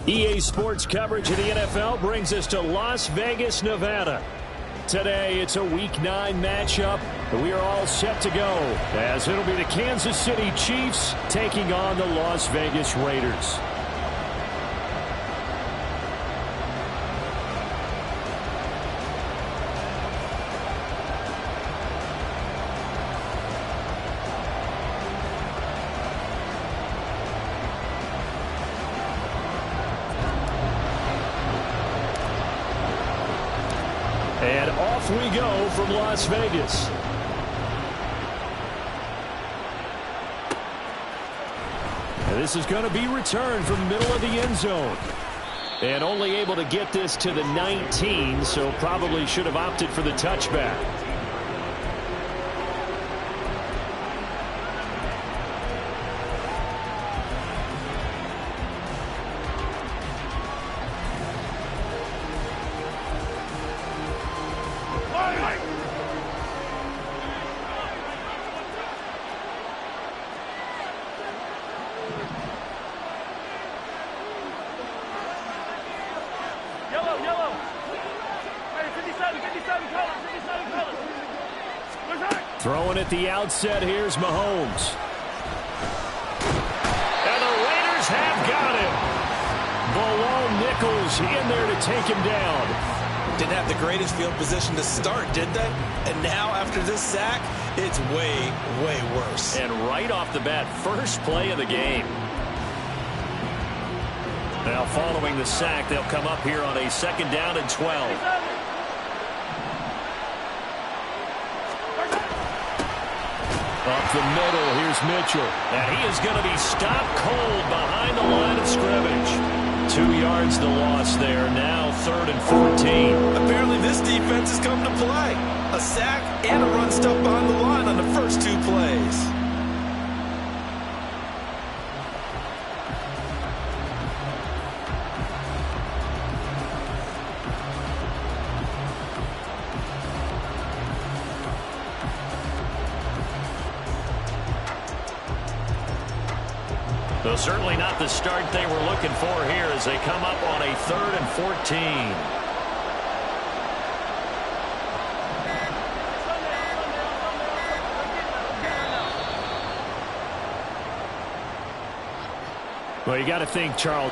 EA Sports coverage of the NFL brings us to Las Vegas, Nevada. Today, it's a Week 9 matchup. We are all set to go, as it'll be the Kansas City Chiefs taking on the Las Vegas Raiders. And off we go from Las Vegas. And this is going to be returned from the middle of the end zone. And only able to get this to the 19, so probably should have opted for the touchback. Throwing at the outset, here's Mahomes. And the Raiders have got him. Bilal Nichols in there to take him down. Didn't have the greatest field position to start, did they? And now, after this sack, it's way, way worse. And right off the bat, first play of the game. Now, following the sack, they'll come up here on a 2nd down and 12. Up the middle, here's Mitchell. And he is going to be stopped cold behind the line of scrimmage. 2 yards the loss there. Now 3rd and 14. Apparently this defense has come to play. A sack and a run stuff behind the line on the first 2 plays. So certainly not the start they were looking for here as they come up on a 3rd and 14. Well, you got to think, Charles.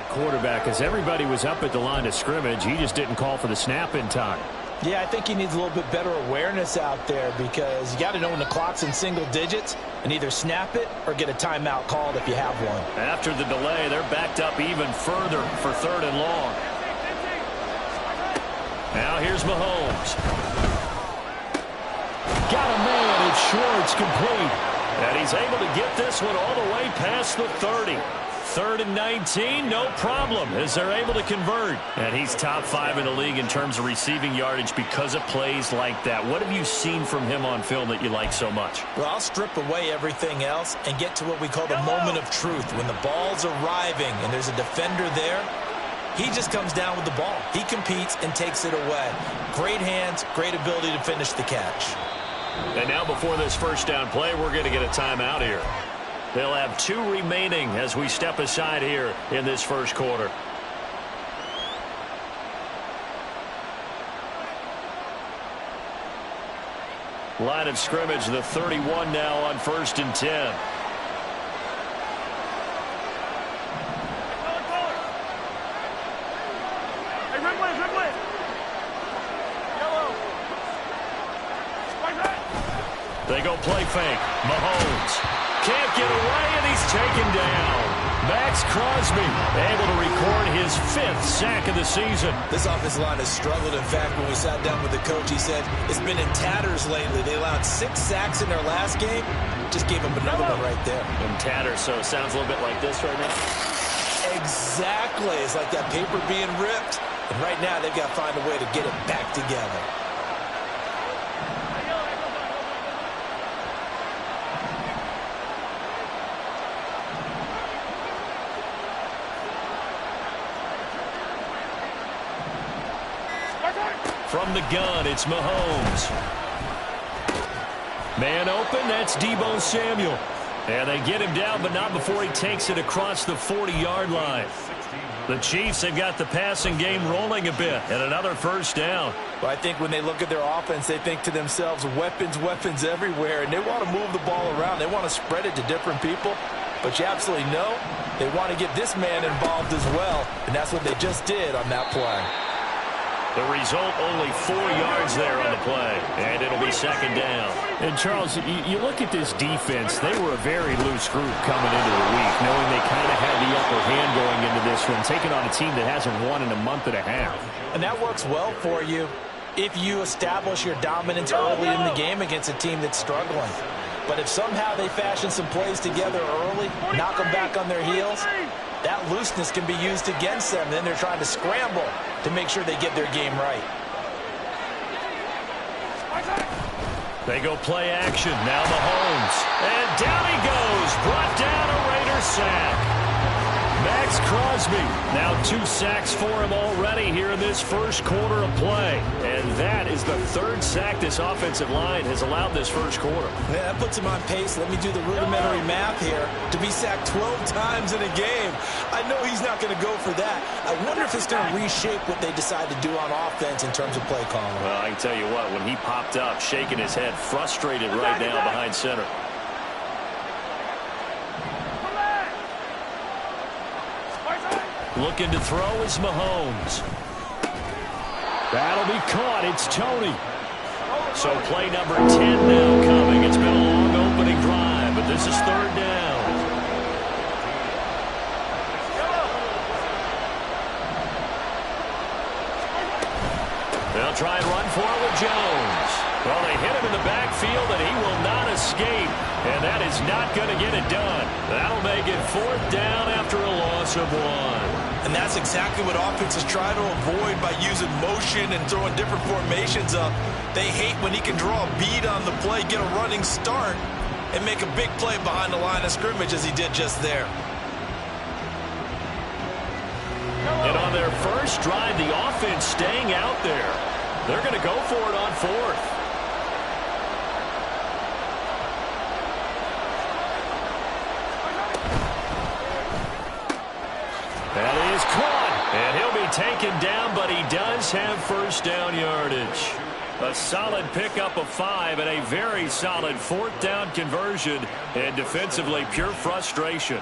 Quarterback, as everybody was up at the line of scrimmage, he just didn't call for the snap in time. Yeah, I think he needs a little bit better awareness out there because you got to know when the clock's in single digits and either snap it or get a timeout called if you have one. After the delay, they're backed up even further for 3rd and long. Now here's Mahomes. Got a man, it's Schwartz, complete. And he's able to get this one all the way past the 30. 3rd and 19, no problem, as they're able to convert. And he's top 5 in the league in terms of receiving yardage because of plays like that. What have you seen from him on film that you like so much? Well, I'll strip away everything else and get to what we call the moment of truth. When the ball's arriving and there's a defender there, he just comes down with the ball. He competes and takes it away. Great hands, great ability to finish the catch. And now before this first down play, we're going to get a timeout here. They'll have 2 remaining as we step aside here in this first quarter. Line of scrimmage, the 31 now on 1st and 10. They go play fake. Mahomes can't get away, and he's taken down. Max Crosby able to record his 5th sack of the season. This offensive line has struggled. In fact, when we sat down with the coach, he said it's been in tatters lately. They allowed 6 sacks in their last game. Just gave them another one right there. In tatters, so it sounds a little bit like this right now. Exactly. It's like that paper being ripped. And right now, they've got to find a way to get it back together. From the gun, it's Mahomes. Man open, that's Deebo Samuel. And they get him down, but not before he takes it across the 40-yard line. The Chiefs have got the passing game rolling a bit, and another first down. Well, I think when they look at their offense, they think to themselves, weapons, weapons everywhere, and they want to move the ball around. They want to spread it to different people, but you absolutely know they want to get this man involved as well, and that's what they just did on that play. The result, only 4 yards there on the play, and it'll be second down. And, Charles, you look at this defense, they were a very loose group coming into the week, knowing they kind of had the upper hand going into this one, taking on a team that hasn't won in a month and a half. And that works well for you if you establish your dominance early in the game against a team that's struggling. But if somehow they fashion some plays together early, knock them back on their heels, that looseness can be used against them. Then they're trying to scramble to make sure they get their game right. They go play action. Now Mahomes. And down he goes. Brought down a Raider sack. Max Crosby. Now 2 sacks for him already here in this first quarter of play. And that is the 3rd sack this offensive line has allowed this first quarter. Yeah, that puts him on pace. Let me do the rudimentary math here. To be sacked 12 times in a game. I know he's not going to go for that. I wonder if it's going to reshape what they decide to do on offense in terms of play calling. Well, I can tell you what, when he popped up, shaking his head, frustrated right now behind center. Looking to throw is Mahomes. That'll be caught. It's Tony. So play number 10 now coming. It's been a long opening drive, but this is 3rd down. They'll try and run for it with Jones. Well, they hit him in the backfield, and he will not escape. And that is not going to get it done. That'll make it 4th down after a loss of 1. And that's exactly what offenses try to avoid by using motion and throwing different formations up. They hate when he can draw a bead on the play, get a running start, and make a big play behind the line of scrimmage as he did just there. And on their first drive, the offense staying out there. They're going to go for it on 4th. That is caught, and he'll be taken down, but he does have first down yardage. A solid pickup of 5 and a very solid 4th down conversion, and defensively pure frustration.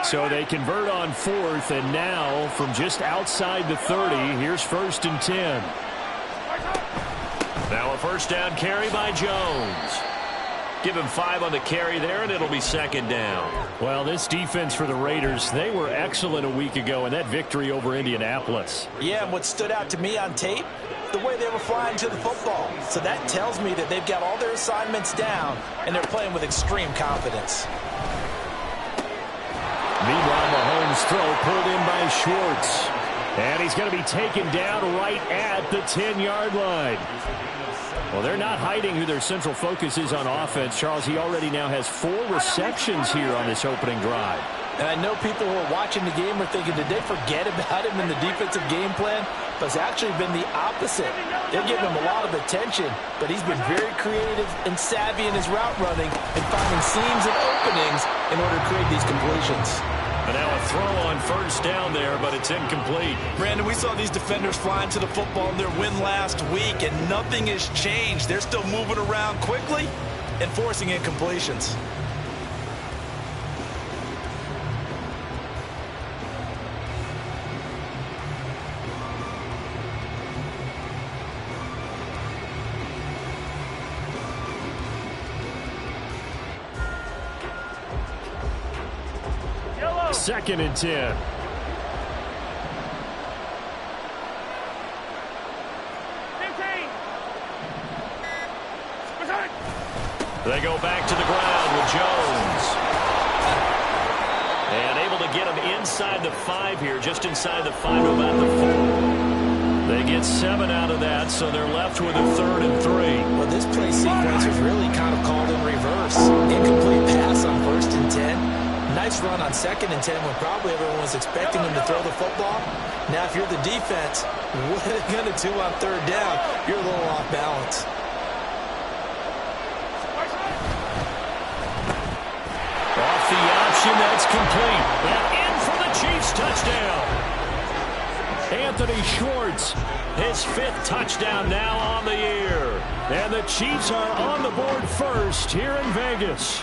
So they convert on 4th, and now from just outside the 30, here's 1st and 10. Now a first down carry by Jones. Give him 5 on the carry there, and it'll be 2nd down. Well, this defense for the Raiders, they were excellent a week ago in that victory over Indianapolis. Yeah, and what stood out to me on tape, the way they were flying to the football. So that tells me that they've got all their assignments down, and they're playing with extreme confidence. Meanwhile, Mahomes' throw pulled in by Schwartz. And he's going to be taken down right at the 10-yard line. Well, they're not hiding who their central focus is on offense. Charles, he already now has 4 receptions here on this opening drive. And I know people who are watching the game are thinking, did they forget about him in the defensive game plan? But it's actually been the opposite. They're giving him a lot of attention, but he's been very creative and savvy in his route running and finding seams and openings in order to create these completions. And now a throw on first down there, but it's incomplete. Brandon, we saw these defenders flying to the football in their win last week, and nothing has changed. They're still moving around quickly and forcing incompletions. 2nd and 10. They go back to the ground with Jones. And able to get him inside the 5 here, just inside the 5 to about the 4. They get 7 out of that, so they're left with a 3rd and 3. Well, this play sequence was really kind of called in reverse. Incomplete pass on 1st and 10. Nice run on 2nd and 10 when probably everyone was expecting him to throw the football. Now, if you're the defense, what are they going to do on 3rd down? You're a little off balance. Off the option, that's complete. And in for the Chiefs touchdown. Anthony Schwartz, his 5th touchdown now on the year. And the Chiefs are on the board first here in Vegas.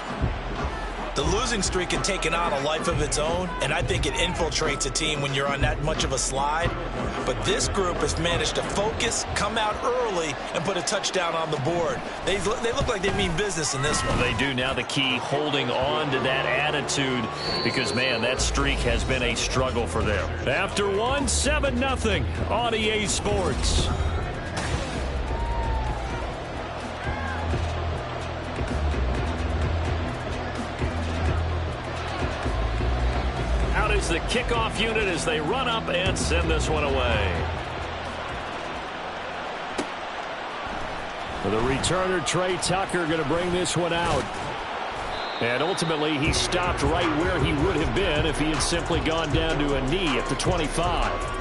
The losing streak can take on a life of its own, and I think it infiltrates a team when you're on that much of a slide. But this group has managed to focus, come out early, and put a touchdown on the board. They look like they mean business in this one. They do. Now the key, holding on to that attitude, because, man, that streak has been a struggle for them. After one, 7-0 on EA Sports. Is the kickoff unit as they run up and send this one away. For the returner, Trey Tucker, going to bring this one out. And ultimately, he stopped right where he would have been if he had simply gone down to a knee at the 25.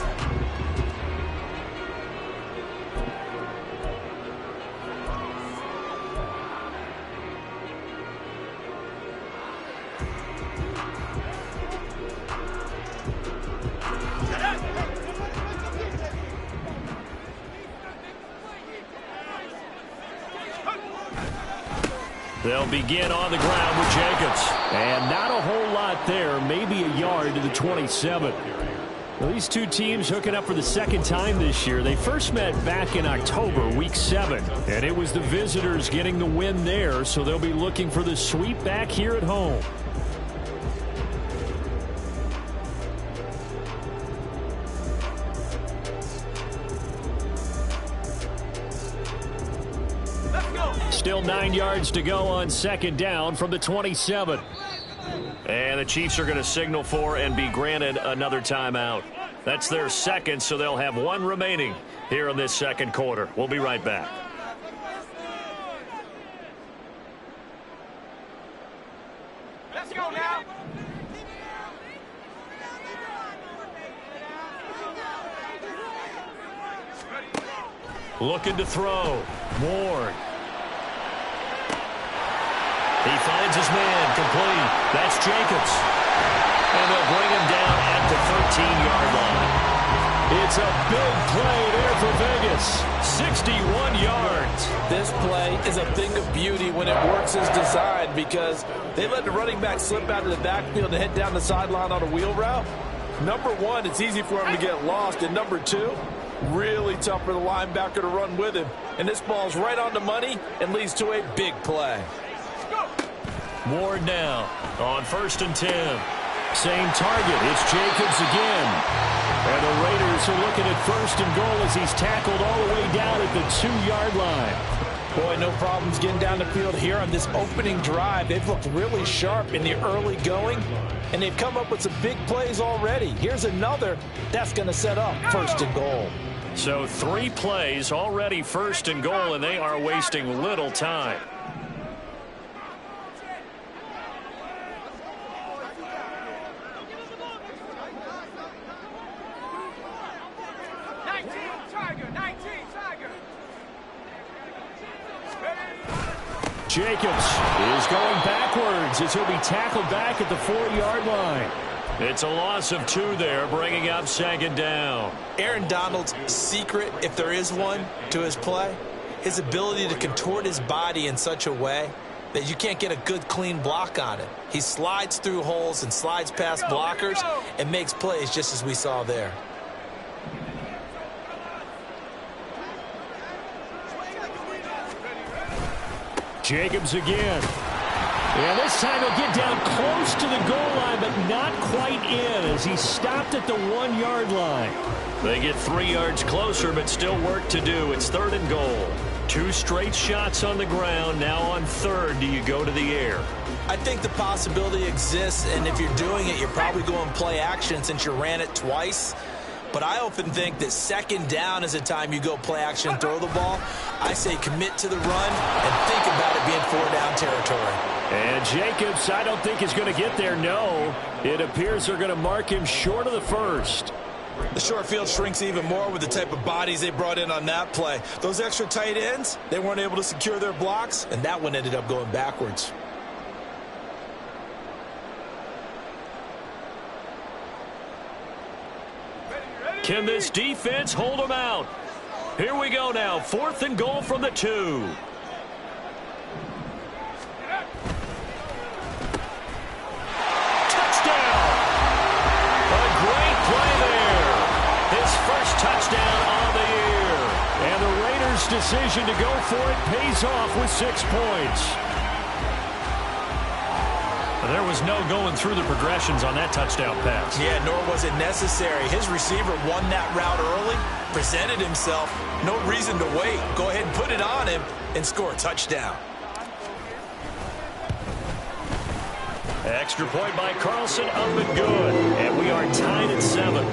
They'll begin on the ground with Jacobs. And not a whole lot there, maybe a yard to the 27. Well, these two teams hooking up for the 2nd time this year. They first met back in October, week 7. And it was the visitors getting the win there, so they'll be looking for the sweep back here at home. Still 9 yards to go on 2nd down from the 27. And the Chiefs are going to signal for and be granted another timeout. That's their 2nd, so they'll have 1 remaining here in this 2nd quarter. We'll be right back. Let's go now. Looking to throw. Ward. He finds his man, complete. That's Jacobs. And they'll bring him down at the 13-yard line. It's a big play there for Vegas. 61 yards. This play is a thing of beauty when it works as designed because they let the running back slip out of the backfield and head down the sideline on a wheel route. Number 1, it's easy for him to get lost. And number 2, really tough for the linebacker to run with him. And this ball's right on the money and leads to a big play. Ward now on 1st and 10. Same target. It's Jacobs again. And the Raiders are looking at 1st and goal as he's tackled all the way down at the 2-yard line. Boy, no problems getting down the field here on this opening drive. They've looked really sharp in the early going, and they've come up with some big plays already. Here's another that's going to set up 1st and goal. So 3 plays already 1st and goal, and they are wasting little time. Jacobs is going backwards as he'll be tackled back at the 4-yard line. It's a loss of 2 there, bringing up 2nd down. Aaron Donald's secret, if there is one, to his play, his ability to contort his body in such a way that you can't get a good, clean block on it. He slides through holes and slides past blockers and makes plays just as we saw there. Jacobs again. And this time he'll get down close to the goal line, but not quite in as he stopped at the 1-yard line. They get 3 yards closer, but still work to do. It's 3rd and goal. 2 straight shots on the ground. Now on 3rd, do you go to the air? I think the possibility exists, and if you're doing it, you're probably going play action since you ran it twice. But I often think that 2nd down is the time you go play action and throw the ball. I say commit to the run and think about it being 4-down territory. And Jacobs, I don't think is going to get there. No, it appears they're going to mark him short of the 1st. The short field shrinks even more with the type of bodies they brought in on that play. Those extra tight ends, they weren't able to secure their blocks, and that one ended up going backwards. Can this defense hold them out? Here we go now. 4th and goal from the 2. Touchdown! A great play there. His first touchdown on the year. And the Raiders' decision to go for it pays off with 6 points. There was no going through the progressions on that touchdown pass. Yeah, nor was it necessary. His receiver won that route early, presented himself. No reason to wait. Go ahead and put it on him and score a touchdown. Extra point by Carlson, up and good. And we are tied at 7.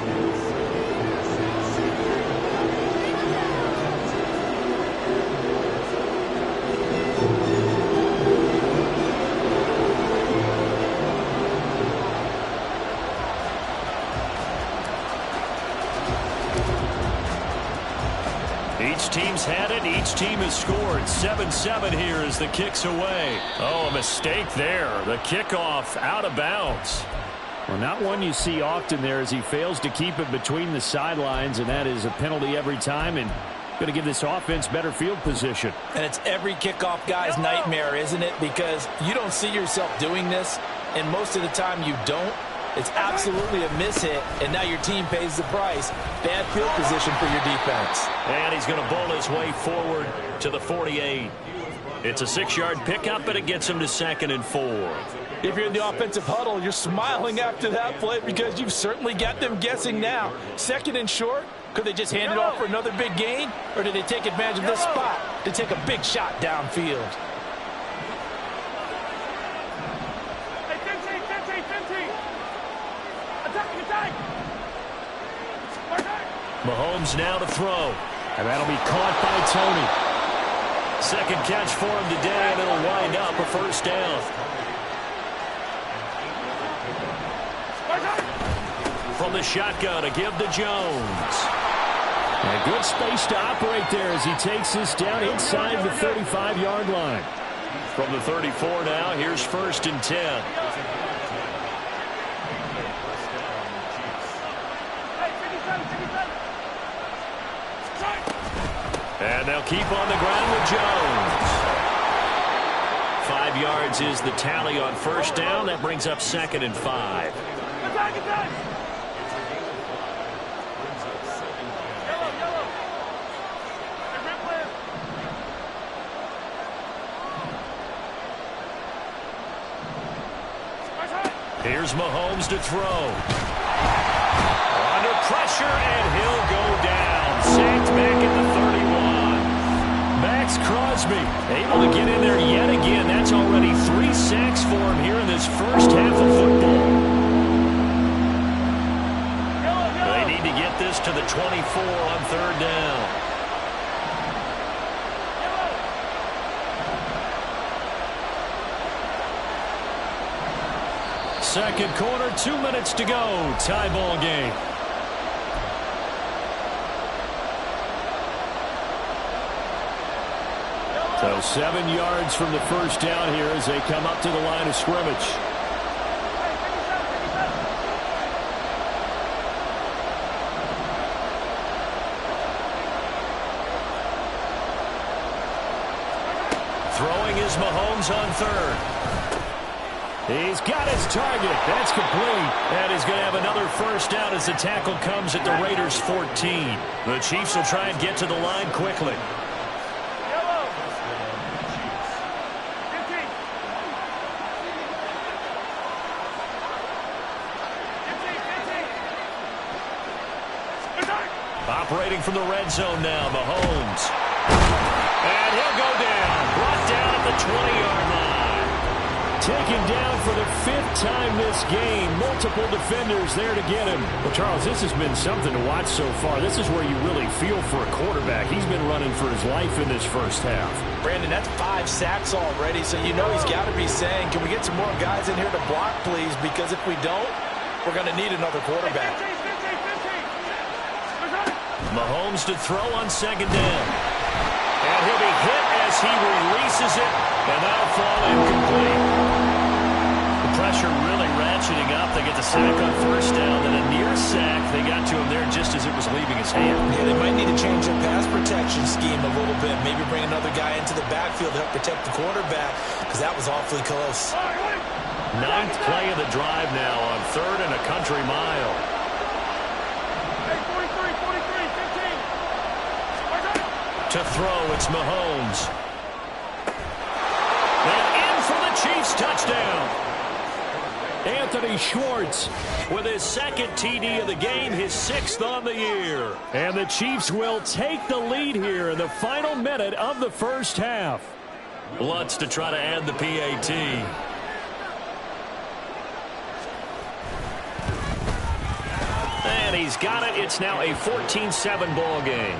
Each team's had it. Each team has scored. 7-7 here as the kick's away. Oh, a mistake there. The kickoff out of bounds. Well, not one you see often there as he fails to keep it between the sidelines, and that is a penalty every time and going to give this offense better field position. And it's every kickoff guy's nightmare, isn't it? Because you don't see yourself doing this, and most of the time you don't. It's absolutely a mishit, and now your team pays the price. Bad field position for your defense. And he's going to bowl his way forward to the 48. It's a 6-yard pickup, but it gets him to 2nd and 4. If you're in the offensive huddle, you're smiling after that play because you've certainly got them guessing now. 2nd and short, could they just hand it off for another big gain, or did they take advantage of this spot to take a big shot downfield? Mahomes now to throw. And that'll be caught by Tony. 2nd catch for him today, and it'll wind up a 1st down. From the shotgun to give to Jones. And good space to operate there as he takes this down inside the 35-yard line. From the 34 now, here's 1st and 10. And they'll keep on the ground with Jones. 5 yards is the tally on 1st down. That brings up 2nd and 5. Here's Mahomes to throw. Under pressure, and he'll go down. Sacked back at the 31. Maxx Crosby able to get in there yet again. That's already 3 sacks for him here in this first half of football. They need to get this to the 24 on 3rd down. Second quarter, 2 minutes to go. Tie ball game. So 7 yards from the 1st down here as they come up to the line of scrimmage. Throwing is Mahomes on 3rd. He's got his target. That's complete. And he's going to have another 1st down as the tackle comes at the Raiders' 14. The Chiefs will try and get to the line quickly. Operating from the red zone now, Mahomes. And he'll go down. Brought down at the 20-yard line. Taken down for the 5th time this game. Multiple defenders there to get him. Well, Charles, this has been something to watch so far. This is where you really feel for a quarterback. He's been running for his life in this first half. Brandon, that's 5 sacks already, so you know he's got to be saying, can we get some more guys in here to block, please? Because if we don't, we're going to need another quarterback. 15. Mahomes to throw on 2nd down. And he'll be hit as he releases it, and that'll fall incomplete. The pressure really ratcheting up. They get the sack on 1st down, then a near sack. They got to him there just as it was leaving his hand. Yeah, they might need to change their pass protection scheme a little bit. Maybe bring another guy into the backfield to help protect the quarterback, because that was awfully close. 9th play of the drive now on 3rd and a country mile. Hey, 43, 15. To throw, it's Mahomes. And in for the Chiefs touchdown. Anthony Schwartz with his 2nd TD of the game, his 6th on the year. And the Chiefs will take the lead here in the final minute of the first half. Lutz to try to add the PAT. And he's got it. It's now a 14-7 ball game.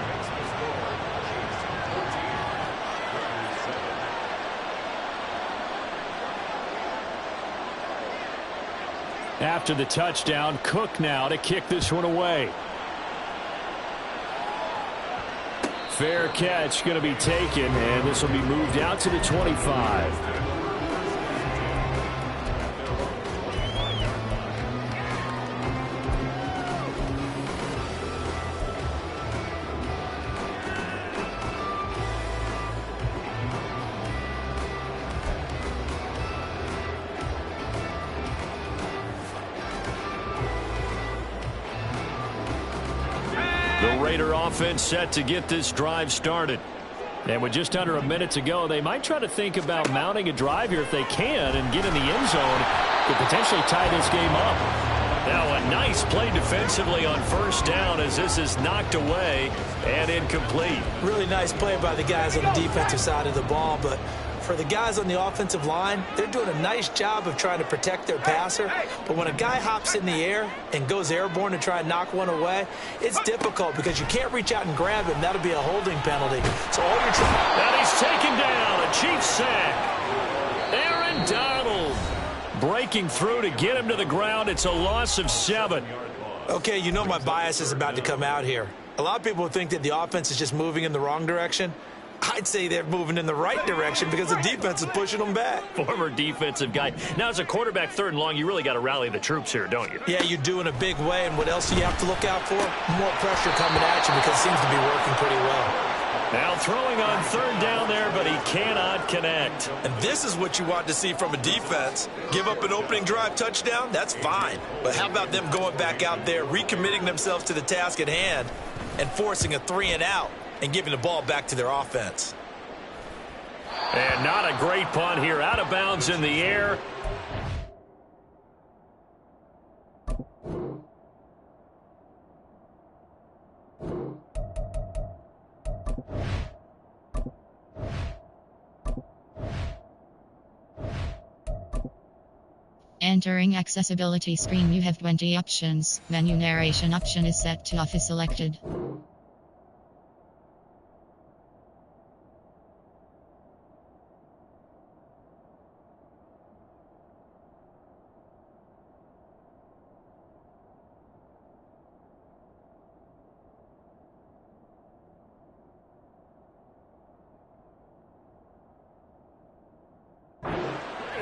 After the touchdown, Cook now to kick this one away. Fair catch going to be taken, and this will be moved out to the 25. The Raider offense set to get this drive started. And with just under a minute to go, they might try to think about mounting a drive here if they can and get in the end zone to potentially tie this game up. Now a nice play defensively on 1st down as this is knocked away and incomplete. Really nice play by the guys on the defensive side of the ball, but for the guys on the offensive line, they're doing a nice job of trying to protect their passer. But when a guy hops in the air and goes airborne to try and knock one away, it's difficult because you can't reach out and grab him. That'll be a holding penalty. So all you're trying... And he's taken down. A Chiefs sack. Aaron Donald breaking through to get him to the ground. It's a loss of 7. Okay, you know my bias is about to come out here. A lot of people think that the offense is just moving in the wrong direction. I'd say they're moving in the right direction because the defense is pushing them back. Former defensive guy. Now, as a quarterback 3rd and long, you really got to rally the troops here, don't you? Yeah, you do in a big way. And what else do you have to look out for? More pressure coming at you because it seems to be working pretty well. Now throwing on 3rd down there, but he cannot connect. And this is what you want to see from a defense. Give up an opening drive touchdown, that's fine. But how about them going back out there, recommitting themselves to the task at hand, and forcing a 3-and-out? And giving the ball back to their offense. And not a great punt here. Out of bounds in the air. Entering accessibility screen, you have 20 options. Menu narration option is set to off is selected.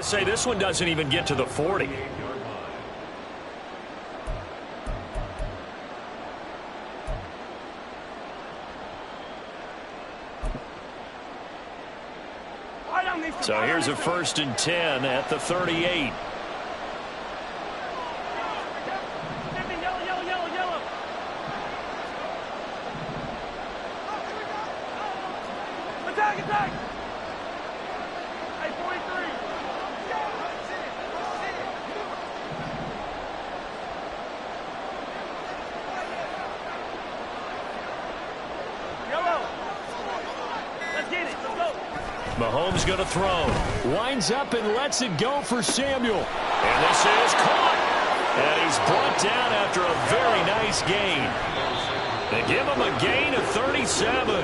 Say this one doesn't even get to the 40. So here's a 1st and 10 at the 38. Attack! Hey, 43. Mahomes going to throw. Winds up and lets it go for Samuel. And this is caught. And he's brought down after a very nice gain. They give him a gain of 37.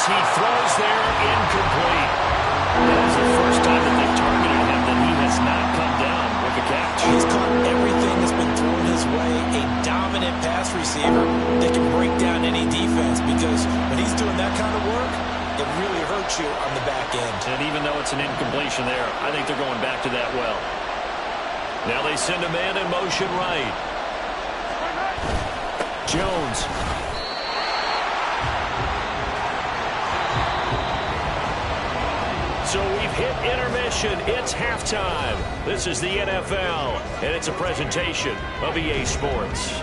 He throws there, incomplete. That is the first time that they've targeted him that he has not come down with the catch. He's caught everything that's been thrown his way. A dominant pass receiver that can break down any defense, because when he's doing that kind of work, it really hurts you on the back end. And even though it's an incompletion there, I think they're going back to that well. Now they send a man in motion right. Jones. So we've hit intermission. It's halftime. This is the NFL, and it's a presentation of EA Sports.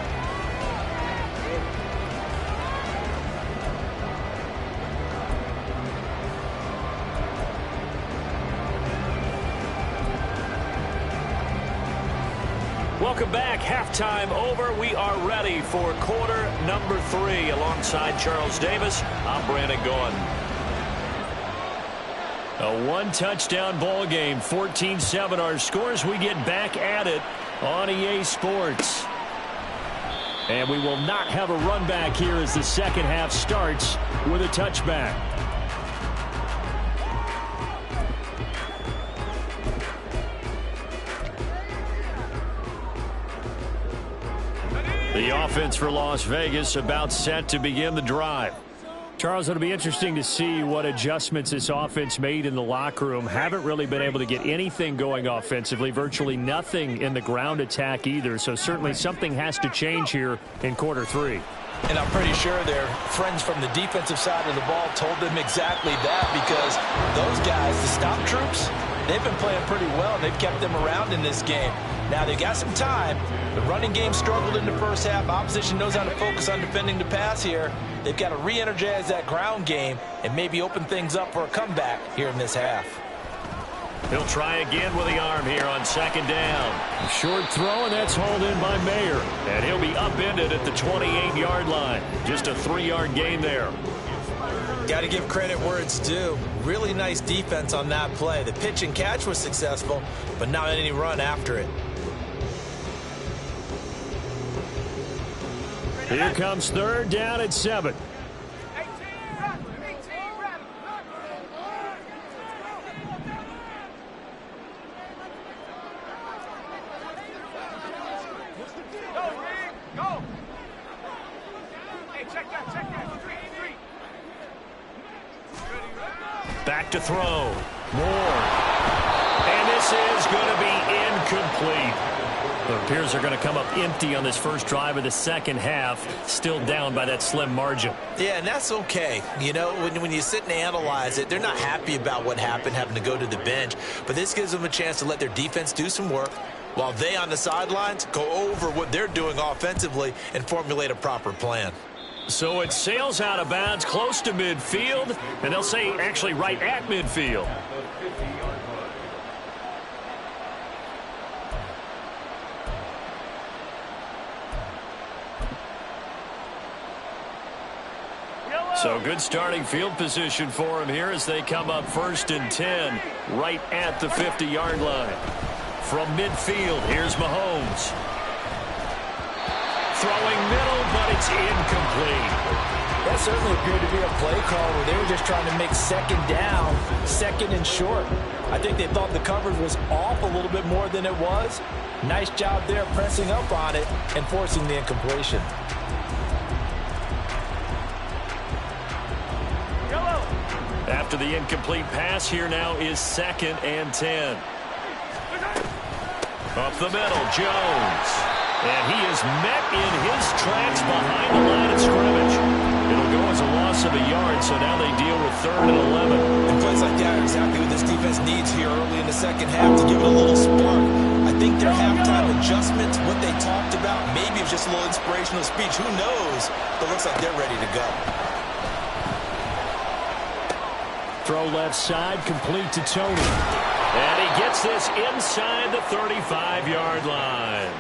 Welcome back. Halftime over. We are ready for quarter number 3. Alongside Charles Davis, I'm Brandon Gaudin. A one-touchdown ball game, 14-7 our scores. We get back at it on EA Sports. And we will not have a run back here as the second half starts with a touchback. The offense for Las Vegas about set to begin the drive. Charles, it'll be interesting to see what adjustments this offense made in the locker room. Haven't really been able to get anything going offensively, virtually nothing in the ground attack either. So certainly something has to change here in quarter 3. And I'm pretty sure their friends from the defensive side of the ball told them exactly that, because those guys, the stop troops, they've been playing pretty well, and they've kept them around in this game. Now, they've got some time. The running game struggled in the first half. Opposition knows how to focus on defending the pass here. They've got to re-energize that ground game and maybe open things up for a comeback here in this half. He'll try again with the arm here on second down. A short throw, and that's hauled in by Mayer. And he'll be upended at the 28-yard line. Just a 3-yard gain there. Got to give credit where it's due. Really nice defense on that play. The pitch and catch was successful, but not any run after it. Here comes third down at 7. Back to throw. More. And this is going to be incomplete. It appears they're going to come up empty on this first drive of the second half, still down by that slim margin. Yeah, and that's okay. You know, when you sit and analyze it, they're not happy about what happened, having to go to the bench. But this gives them a chance to let their defense do some work while they on the sidelines go over what they're doing offensively and formulate a proper plan. So it sails out of bounds close to midfield, and they'll say actually right at midfield. So good starting field position for him here as they come up 1st and 10 right at the 50-yard line. From midfield, here's Mahomes. Throwing middle, but it's incomplete. That certainly appeared to be a play call where they were just trying to make second down, second and short. I think they thought the coverage was off a little bit more than it was. Nice job there pressing up on it and forcing the incompletion. After the incomplete pass, here now is 2nd and 10. Up the middle, Jones. And he is met in his tracks behind the line of scrimmage. It'll go as a loss of a yard, so now they deal with 3rd and 11. And plays like that are exactly what this defense needs here early in the second half to give it a little spark. I think their halftime adjustments, what they talked about, maybe it's just a little inspirational speech. Who knows? But it looks like they're ready to go. Throw left side, complete to Tony. And he gets this inside the 35-yard line.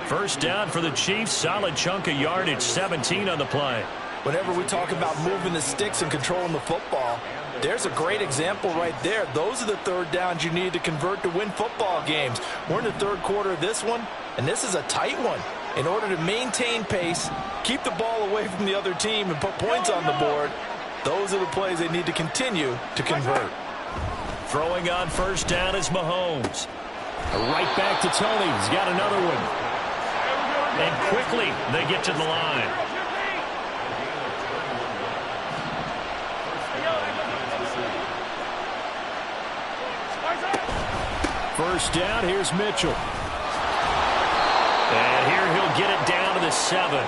First down for the Chiefs. Solid chunk of yardage, 17 on the play. Whenever we talk about moving the sticks and controlling the football, there's a great example right there. Those are the third downs you need to convert to win football games. We're in the third quarter of this one, and this is a tight one. In order to maintain pace, keep the ball away from the other team, and put points on the board, those are the plays they need to continue to convert. Throwing on first down is Mahomes. Right back to Tony. He's got another one. And quickly they get to the line. First down, here's Mitchell. And here he'll get it down to the 7.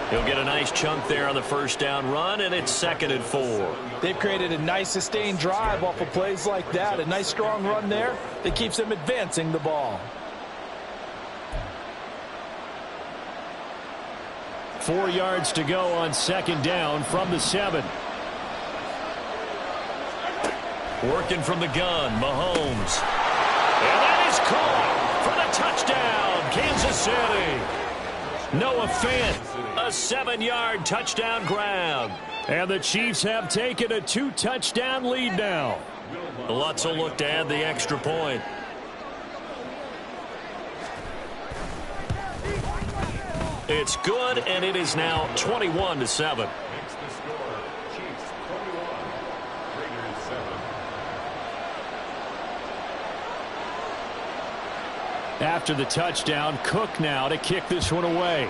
He'll get a nice chunk there on the first down run, and it's 2nd and 4. They've created a nice sustained drive off of plays like that. A nice strong run there that keeps them advancing the ball. 4 yards to go on 2nd down from the 7. Working from the gun, Mahomes. And that is caught for the touchdown, Kansas City. Noah Fant, a 7-yard touchdown grab. And the Chiefs have taken a 2-touchdown lead now. Lutz will look to add the extra point. It's good, and it is now 21-7. After the touchdown, Cook now to kick this one away.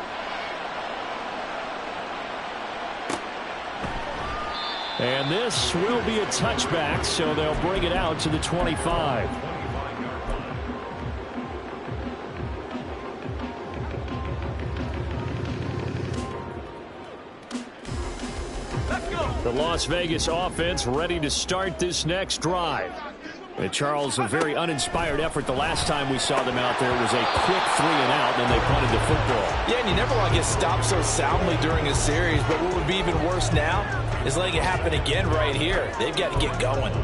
And this will be a touchback, so they'll bring it out to the 25. The Las Vegas offense ready to start this next drive. And Charles, a very uninspired effort. The last time we saw them out there was a quick 3 and out, and then they punted the football. Yeah, and you never want to get stopped so soundly during a series, but what would be even worse now is letting it happen again right here. They've got to get going.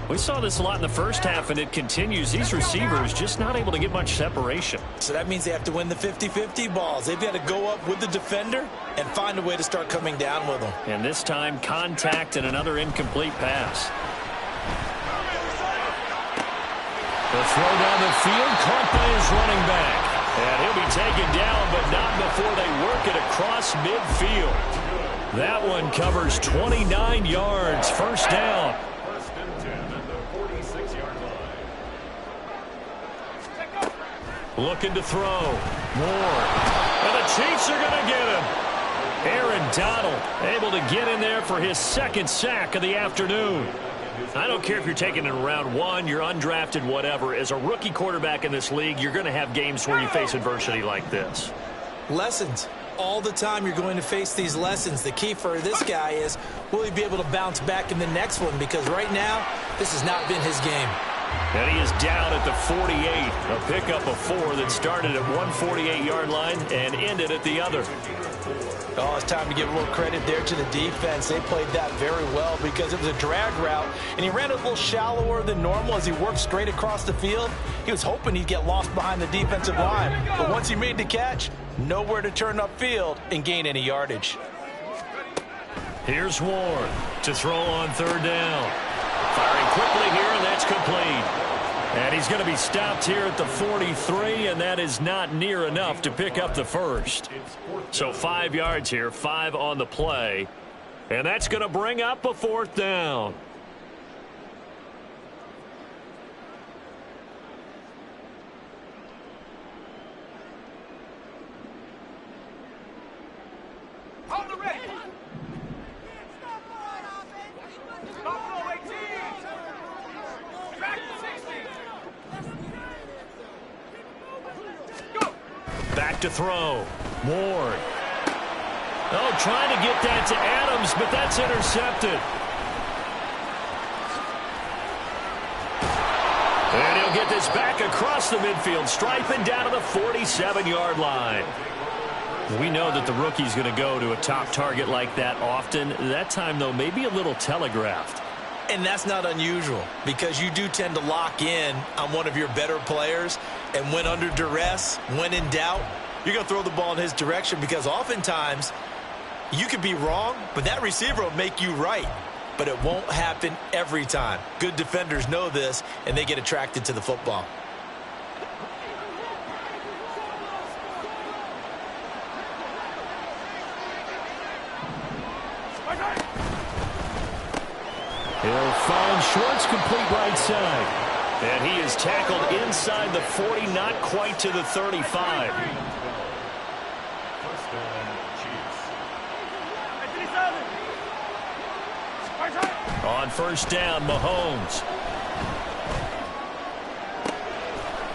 We saw this a lot in the first half, and it continues. These receivers just not able to get much separation. So that means they have to win the 50-50 balls. They've got to go up with the defender and find a way to start coming down with them. And this time, contact and another incomplete pass. The throw down the field, caught by his running back. And he'll be taken down, but not before they work it across midfield. That one covers 29 yards, first down. Looking to throw. Moore. And the Chiefs are going to get him. Aaron Donald able to get in there for his 2nd sack of the afternoon. I don't care if you're taking it in round 1, you're undrafted, whatever. As a rookie quarterback in this league, you're going to have games where you face adversity like this. Lessons. All the time you're going to face these lessons. The key for this guy is, will he be able to bounce back in the next one? Because right now, this has not been his game. And he is down at the 48. A pickup of 4 that started at one 48-yard line and ended at the other. Oh, it's time to give a little credit there to the defense. They played that very well because it was a drag route, and he ran a little shallower than normal as he worked straight across the field. He was hoping he'd get lost behind the defensive line, but once he made the catch, nowhere to turn upfield and gain any yardage. Here's Ward to throw on 3rd down. Firing quickly here, and that's complete. And he's going to be stopped here at the 43, and that is not near enough to pick up the first. So 5 yards here, 5 on the play. And that's going to bring up a 4th down. Hold the ready. Back to throw. Ward. Oh, trying to get that to Adams, but that's intercepted. And he'll get this back across the midfield stripe and down to the 47-yard line. We know that the rookie's going to go to a top target like that often. That time, though, maybe a little telegraphed. And that's not unusual because you do tend to lock in on one of your better players. And when under duress, when in doubt, you're going to throw the ball in his direction because oftentimes you could be wrong, but that receiver will make you right. But it won't happen every time. Good defenders know this, and they get attracted to the football. He'll find Schwartz complete right side. And he is tackled inside the 40, not quite to the 35. On first down, Mahomes.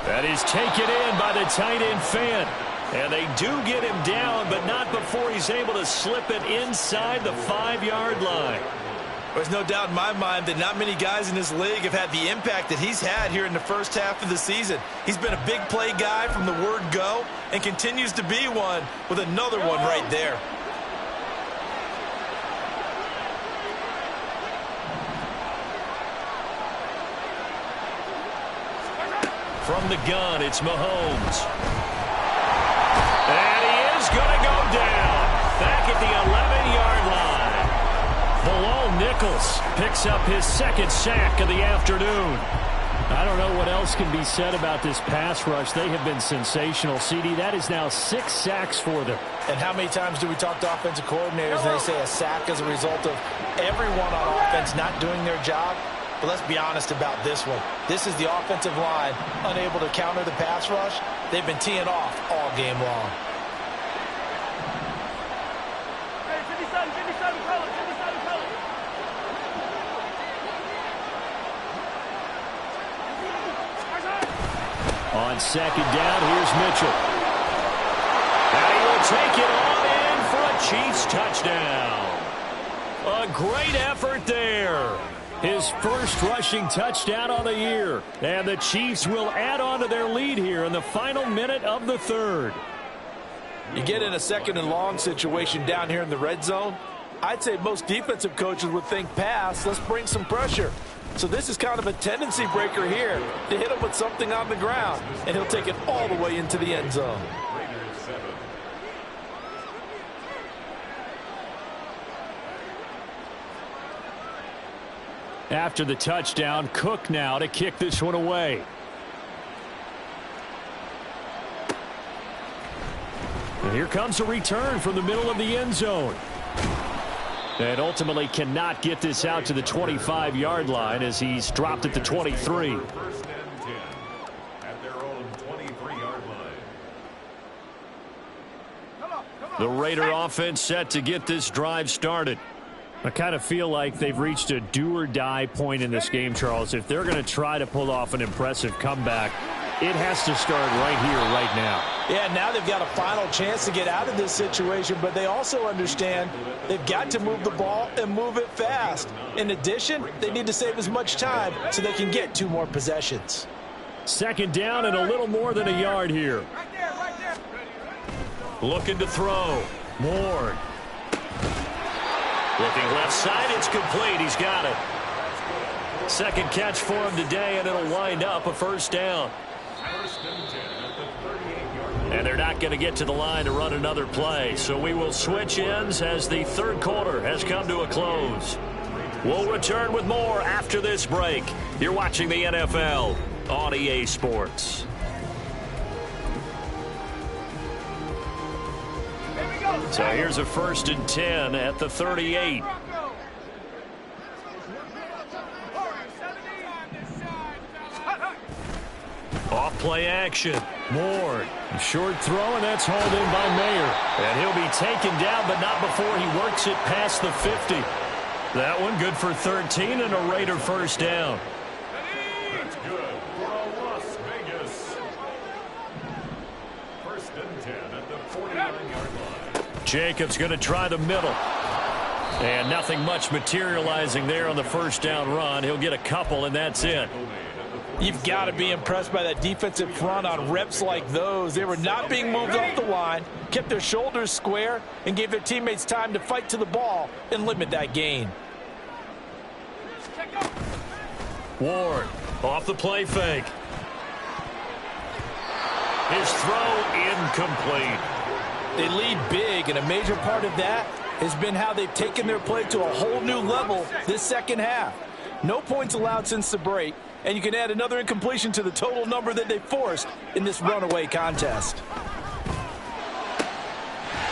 That is taken in by the tight end Fant. And they do get him down, but not before he's able to slip it inside the 5-yard line. There's no doubt in my mind that not many guys in this league have had the impact that he's had here in the first half of the season. He's been a big play guy from the word go and continues to be one with another one right there. From the gun, it's Mahomes. And he is going to go down. Back at the 11-yard line. Bilal Nichols picks up his second sack of the afternoon. I don't know what else can be said about this pass rush. They have been sensational. CD, that is now 6 sacks for them. And how many times do we talk to offensive coordinators and they say a sack as a result of everyone on offense not doing their job? But let's be honest about this one. This is the offensive line unable to counter the pass rush. They've been teeing off all game long. Hey, 57, color. On second down, here's Mitchell. And he will take it on in for a Chiefs touchdown. A great effort there. His first rushing touchdown on the year. And the Chiefs will add on to their lead here in the final minute of the third. You get in a second and long situation down here in the red zone. I'd say most defensive coaches would think pass. Let's bring some pressure. So this is kind of a tendency breaker here to hit him with something on the ground. And he'll take it all the way into the end zone. After the touchdown, Cook now to kick this one away. And here comes a return from the middle of the end zone. And ultimately cannot get this out to the 25-yard line as he's dropped at the 23. First and 10 at their own 23-yard line. The Raider offense set to get this drive started. I kind of feel like they've reached a do-or-die point in this game, Charles. If they're going to try to pull off an impressive comeback, it has to start right here, right now. Yeah, now they've got a final chance to get out of this situation, but they also understand they've got to move the ball and move it fast. In addition, they need to save as much time so they can get 2 more possessions. Second down and a little more than a yard here. Right there. Looking to throw. Moore. Looking left side, it's complete. He's got it. Second catch for him today, and it'll wind up a first down. First and 10 at the 38-yard line. And they're not going to get to the line to run another play. So we will switch ends as the third quarter has come to a close. We'll return with more after this break. You're watching the NFL on EA Sports. So here's a first and 10 at the 38. Off play action. Moore. Short throw, and that's hauled in by Mayer. And he'll be taken down, but not before he works it past the 50. That one good for 13 and a Raider first down. That's good for Las Vegas. First and 10 at the 49-yard line. Jacobs going to try the middle. And nothing much materializing there on the first down run. He'll get a couple, and that's it. You've got to be impressed by that defensive front on reps like those. They were not being moved off the line, kept their shoulders square, and gave their teammates time to fight to the ball and limit that gain. Ward off the play fake. His throw incomplete. They lead big, and a major part of that has been how they've taken their play to a whole new level this second half. No points allowed since the break, and you can add another incompletion to the total number that they forced in this runaway contest.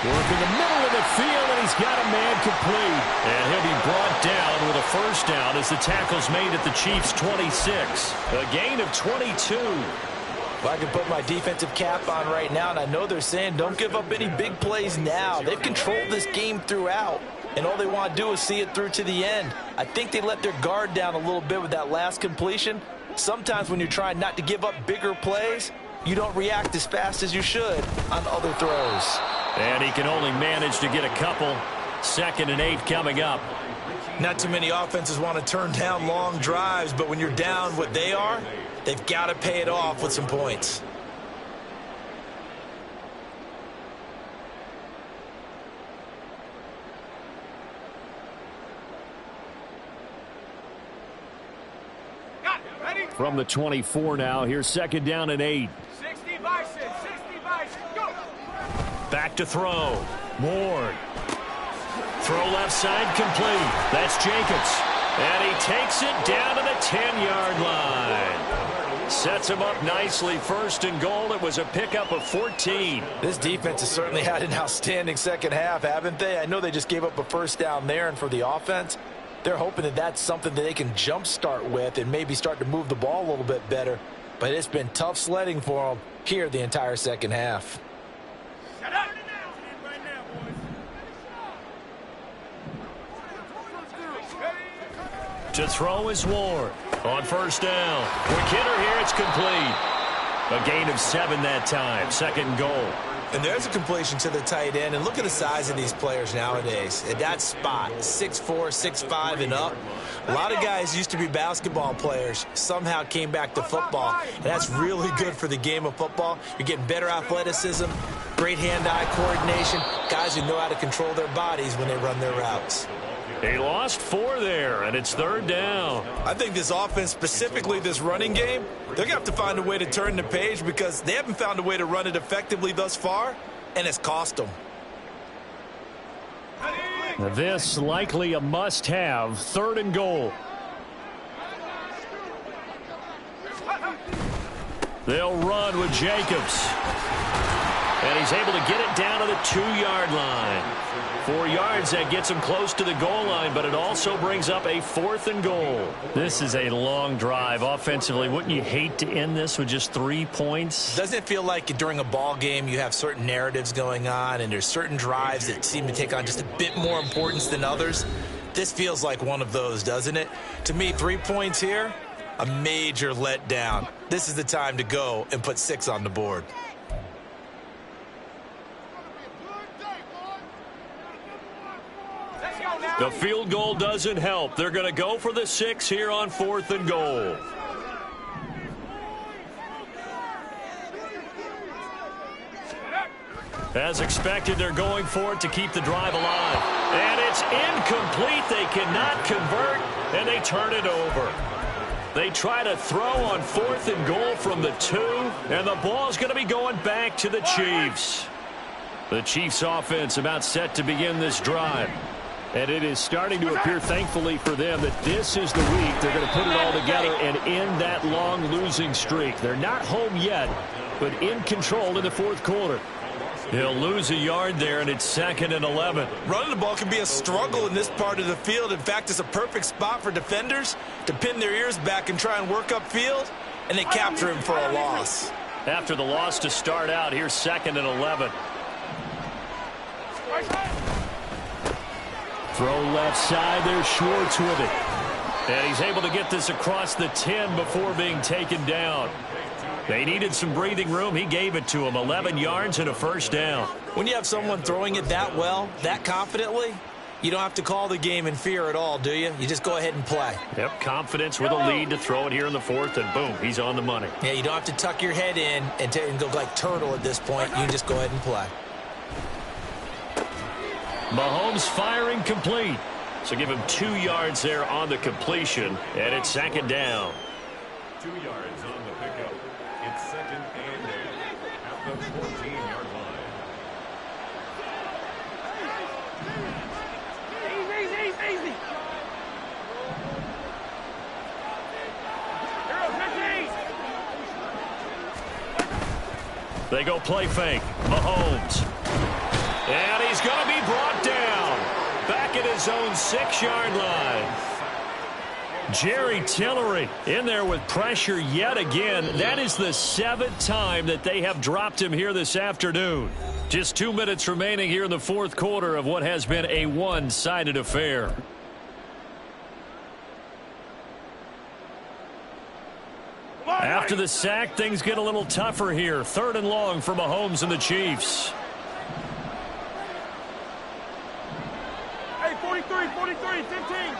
Working the middle of the field, and he's got a man complete. And he'll be brought down with a first down as the tackle's made at the Chiefs' 26. A gain of 22. Well, I can put my defensive cap on right now, and I know they're saying don't give up any big plays now. They've controlled this game throughout, and all they want to do is see it through to the end. I think they let their guard down a little bit with that last completion. Sometimes when you're trying not to give up bigger plays, you don't react as fast as you should on other throws. And he can only manage to get a couple. 2nd and 8 coming up. Not too many offenses want to turn down long drives, but when you're down what they are, they've got to pay it off with some points. From the 24 now, here's 2nd down and 8. 60 Bison, 60 Bison, go! Back to throw. Ward. Throw left side complete. That's Jacobs. And he takes it down to the 10-yard line. Sets him up nicely. 1st and goal. It was a pickup of 14. This defense has certainly had an outstanding second half, haven't they? I know they just gave up a first down there, and for the offense, they're hoping that that's something that they can jumpstart with and maybe start to move the ball a little bit better. But it's been tough sledding for them here the entire second half. To throw is Ward. On 1st down. Quick hitter here. It's complete. A gain of 7 that time. 2nd goal. And there's a completion to the tight end. And look at the size of these players nowadays. At that spot, 6'4", 6'5", and up. A lot of guys used to be basketball players, somehow came back to football. And that's really good for the game of football. You're getting better athleticism, great hand-eye coordination, guys who know how to control their bodies when they run their routes. They lost 4 there, and it's 3rd down. I think this offense, specifically this running game, they're going to have to find a way to turn the page because they haven't found a way to run it effectively thus far, and it's cost them. This likely a must-have. 3rd and goal. They'll run with Jacobs. And he's able to get it down to the 2-yard line. 4 yards, that gets him close to the goal line, but it also brings up a 4th and goal. This is a long drive offensively. Wouldn't you hate to end this with just 3 points? Doesn't it feel like during a ball game you have certain narratives going on and there's certain drives that seem to take on just a bit more importance than others? This feels like one of those, doesn't it? To me, 3 points here, a major letdown. This is the time to go and put 6 on the board. The field goal doesn't help. They're going to go for the 6 here on 4th and goal. As expected, they're going for it to keep the drive alive. And it's incomplete. They cannot convert, and they turn it over. They try to throw on 4th and goal from the 2, and the ball's going to be going back to the Chiefs. The Chiefs offense about set to begin this drive. And it is starting to appear, thankfully for them, that this is the week they're going to put it all together and end that long losing streak. They're not home yet, but in control in the 4th quarter. He'll lose a yard there, and it's 2nd and 11. Running the ball can be a struggle in this part of the field. In fact, it's a perfect spot for defenders to pin their ears back and try and work upfield, and they capture him for a loss. After the loss to start out, here's 2nd and 11. Throw left side, there's Schwartz with it. And he's able to get this across the 10 before being taken down. They needed some breathing room. He gave it to them. 11 yards and a first down. When you have someone throwing it that well, that confidently, you don't have to call the game in fear at all, do you? You just go ahead and play. Yep, confidence with a lead to throw it here in the fourth, and boom, he's on the money. Yeah, you don't have to tuck your head in and go like turtle at this point. You can just go ahead and play. Mahomes firing complete. So give him 2 yards there on the completion, and it's second down. 2 yards on the pickup. It's 2nd and 8 at the 14-yard line. Easy. They go play fake. Mahomes. And he's going to be brought down. Back at his own 6-yard line. Jerry Tillery in there with pressure yet again. That is the 7th time that they have dropped him here this afternoon. Just 2 minutes remaining here in the fourth quarter of what has been a one-sided affair. After the sack, things get a little tougher here. 3rd and long for Mahomes and the Chiefs. Hey, 43, 15.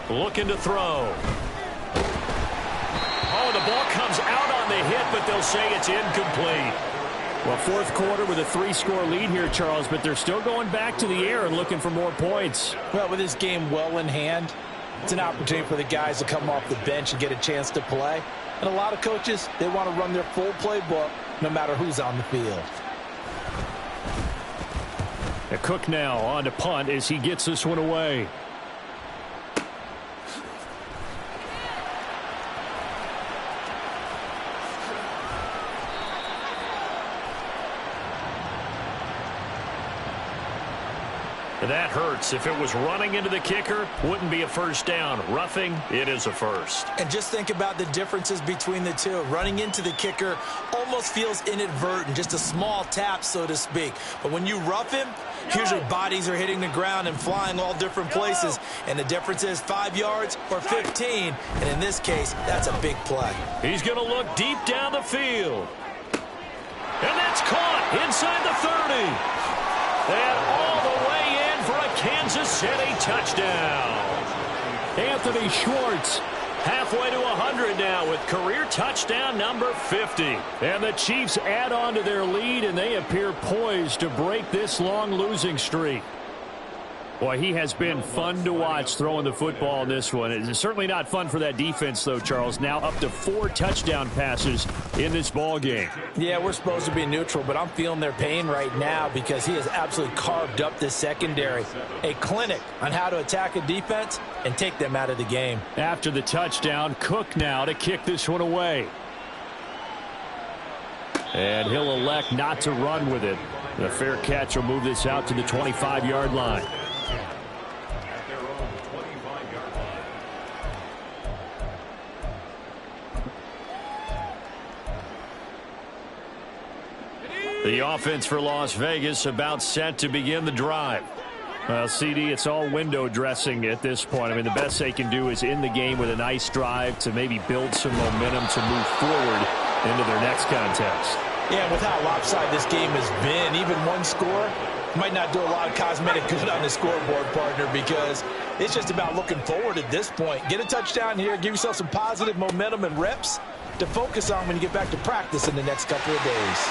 Looking to throw. Oh, the ball comes out on the hit, but they'll say it's incomplete. Well, fourth quarter with a 3-score lead here, Charles, but they're still going back to the air and looking for more points. Well, with this game well in hand, it's an opportunity for the guys to come off the bench and get a chance to play. And a lot of coaches, they want to run their full playbook no matter who's on the field. Cook now on to punt as he gets this one away. That hurts. If it was running into the kicker, wouldn't be a first down. Roughing, it is a first. And just think about the differences between the two. Running into the kicker almost feels inadvertent, just a small tap, so to speak. But when you rough him, usually bodies are hitting the ground and flying all different places. And the difference is 5 yards or 15. And in this case, that's a big play. He's going to look deep down the field. And that's caught inside the 30. And all the way in for a Kansas City touchdown. Anthony Schwartz halfway to 100 now with career touchdown number 50. And the Chiefs add on to their lead, and they appear poised to break this long losing streak. Boy, he has been fun to watch throwing the football in this one. It's certainly not fun for that defense, though, Charles. Now up to 4 touchdown passes in this ball game. Yeah, we're supposed to be neutral, but I'm feeling their pain right now because he has absolutely carved up this secondary. A clinic on how to attack a defense and take them out of the game. After the touchdown, Cook now to kick this one away. And he'll elect not to run with it. The fair catch will move this out to the 25-yard line. The offense for Las Vegas about set to begin the drive. Well, CD, it's all window dressing at this point. I mean, the best they can do is in the game with a nice drive to maybe build some momentum to move forward into their next contest. Yeah, with how lopsided this game has been, even one score might not do a lot of cosmetic good on the scoreboard, partner, because it's just about looking forward at this point. Get a touchdown here, give yourself some positive momentum and reps to focus on when you get back to practice in the next couple of days.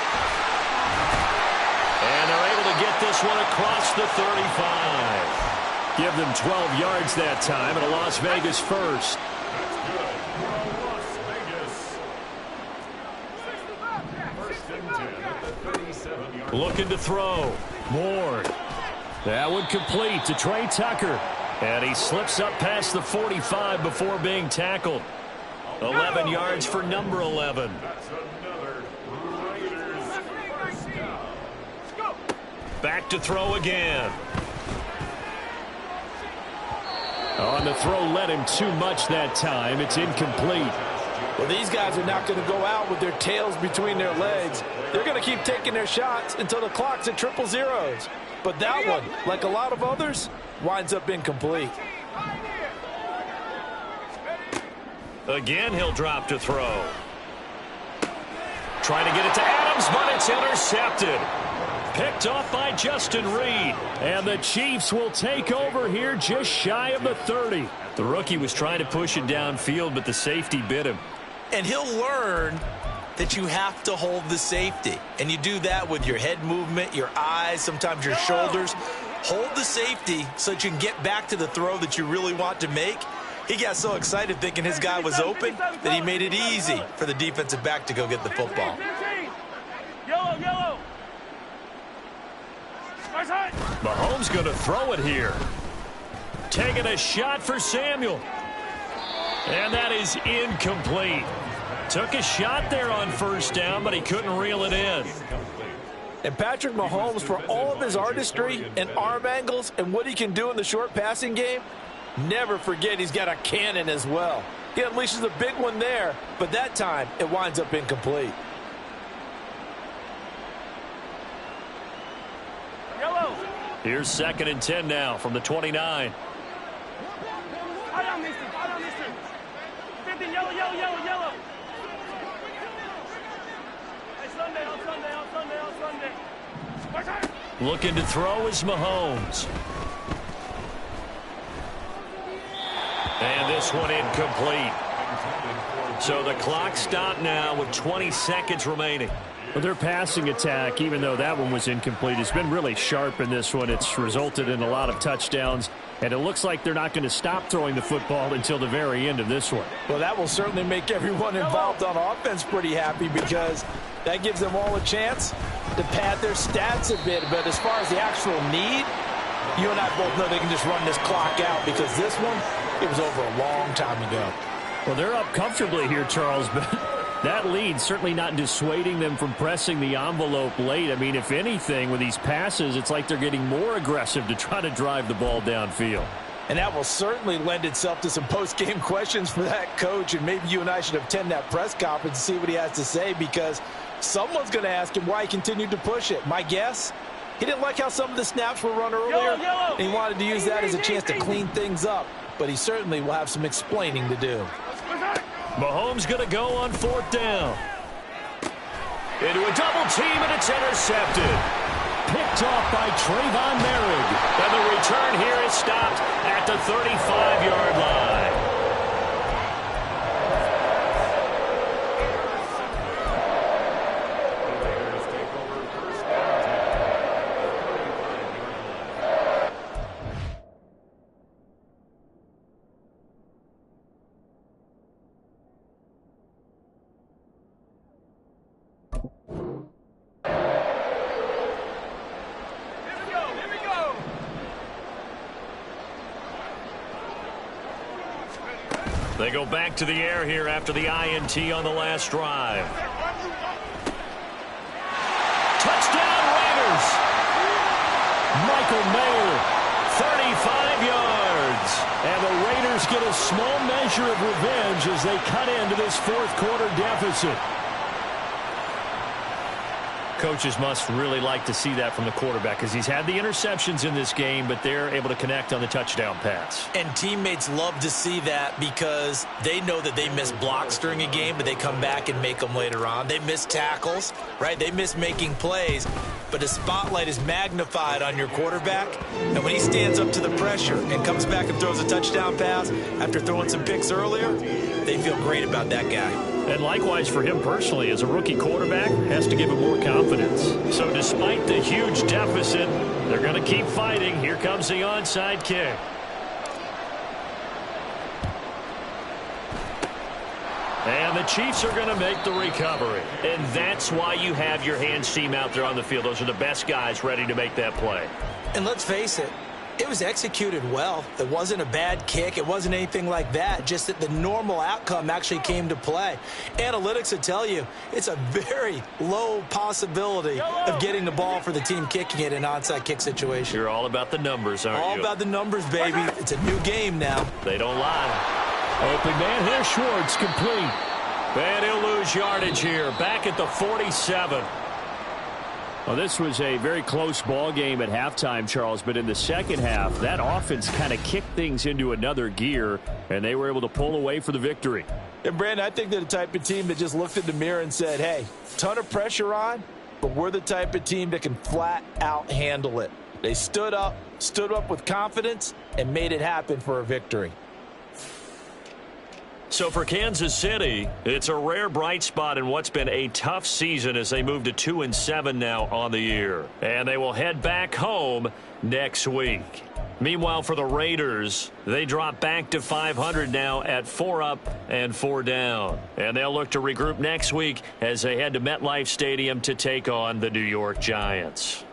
And they're able to get this one across the 35. Give them 12 yards that time, and a Las Vegas first. Looking to throw. Moore. That one complete to Trey Tucker. And he slips up past the 45 before being tackled. 11 yards for number 11. Back to throw again. On the throw, led him too much that time. It's incomplete. Well, these guys are not going to go out with their tails between their legs. They're going to keep taking their shots until the clock's at 000. But that one, like a lot of others, winds up incomplete. Again, he'll drop to throw. Trying to get it to Adams, but it's intercepted. Picked off by Justin Reed. And the Chiefs will take over here just shy of the 30. The rookie was trying to push it downfield, but the safety bit him. And he'll learn that you have to hold the safety. And you do that with your head movement, your eyes, sometimes your shoulders. Hold the safety so that you can get back to the throw that you really want to make. He got so excited thinking his guy was open that he made it easy for the defensive back to go get the football. Yellow. Mahomes going to throw it here. Taking a shot for Samuel. And that is incomplete. Took a shot there on first down, but he couldn't reel it in. And Patrick Mahomes, for all of his artistry and arm angles and what he can do in the short passing game, never forget he's got a cannon as well. He unleashes a big one there, but that time it winds up incomplete. Yellow. Here's 2nd and 10 now from the 29. I don't miss it. 15, yellow. On Sunday. Looking to throw is Mahomes. And this one incomplete. So the clock stopped now with 20 seconds remaining. Well, their passing attack, even though that one was incomplete, has been really sharp in this one. It's resulted in a lot of touchdowns, and it looks like they're not going to stop throwing the football until the very end of this one. Well, that will certainly make everyone involved on offense pretty happy because that gives them all a chance to pad their stats a bit. But as far as the actual need, you and I both know they can just run this clock out because this one, it was over a long time ago. Well, they're up comfortably here, Charles, but that lead certainly not dissuading them from pressing the envelope late. I mean, if anything, with these passes, it's like they're getting more aggressive to try to drive the ball downfield. And that will certainly lend itself to some post-game questions for that coach, and maybe you and I should attend that press conference and see what he has to say because someone's going to ask him why he continued to push it. My guess, he didn't like how some of the snaps were run earlier, and he wanted to use that as a chance to clean things up, but he certainly will have some explaining to do. Mahomes going to go on 4th down. Into a double team, and it's intercepted. Picked off by Trayvon Merrick. And the return here is stopped at the 35-yard line. They go back to the air here after the INT on the last drive. Touchdown Raiders! Michael Mayer, 35 yards. And the Raiders get a small measure of revenge as they cut into this 4th quarter deficit. Coaches must really like to see that from the quarterback because he's had the interceptions in this game, but they're able to connect on the touchdown pass. And teammates love to see that because they know that they miss blocks during a game, but they come back and make them later on. They miss tackles, right? They miss making plays, but the spotlight is magnified on your quarterback. And when he stands up to the pressure and comes back and throws a touchdown pass after throwing some picks earlier, they feel great about that guy. And likewise for him personally, as a rookie quarterback, has to give him more confidence. So despite the huge deficit, they're going to keep fighting. Here comes the onside kick. And the Chiefs are going to make the recovery. And that's why you have your hands team out there on the field. Those are the best guys ready to make that play. And let's face it, it was executed well. It wasn't a bad kick. It wasn't anything like that. Just that the normal outcome actually came to play. Analytics will tell you it's a very low possibility of getting the ball for the team kicking it in an onside kick situation. You're all about the numbers, aren't you? All about the numbers, baby. It's a new game now. They don't lie. Open man here, Schwartz, complete. And he'll lose yardage here. Back at the 47. Well, this was a very close ball game at halftime, Charles, but in the second half, that offense kind of kicked things into another gear, and they were able to pull away for the victory. And, Brandon, I think they're the type of team that just looked in the mirror and said, hey, ton of pressure on, but we're the type of team that can flat out handle it. They stood up with confidence, and made it happen for a victory. So for Kansas City, it's a rare bright spot in what's been a tough season as they move to 2-7 now on the year. And they will head back home next week. Meanwhile, for the Raiders, they drop back to 500 now at 4 up and 4 down. And they'll look to regroup next week as they head to MetLife Stadium to take on the New York Giants.